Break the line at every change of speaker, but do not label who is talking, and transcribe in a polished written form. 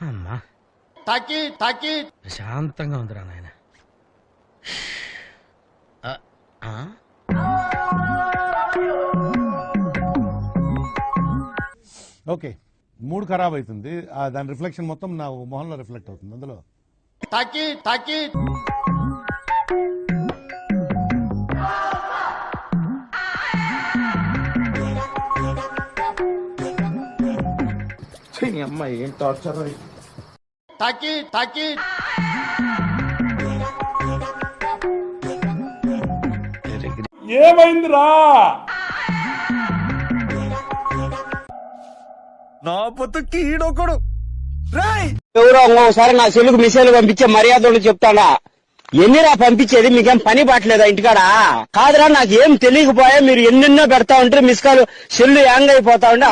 అమ్మా
తాకి తాకి
ప్రశాంతంగా ఉందిరా నాయన.
ఓకే, మూడ్ ఖరాబ్ అవుతుంది. దాని రిఫ్లెక్షన్ మొత్తం నా మొహంలో రిఫ్లెక్ట్ అవుతుంది. అందులో
తాకి తాకి
అమ్మాయి ఏం టార్చర్.
తాకి తాకి
ఏమైందిరా?
నా పొత్తు కీడొకడు
ఎవరో ఒకసారి నా సెల్లుకు మిసైల్ పంపించే మర్యాద చెప్తాడా? ఎన్నిరా పంపించేది? మీకేం పని పట్టలేదా ఇంటికాడ? కాదురా, నాకేం తెలియకపోయా మీరు ఎన్నెన్నో పెడతా ఉంటే మిస్ కాల్ సెల్లు యాంగ్ అయిపోతా ఉంటే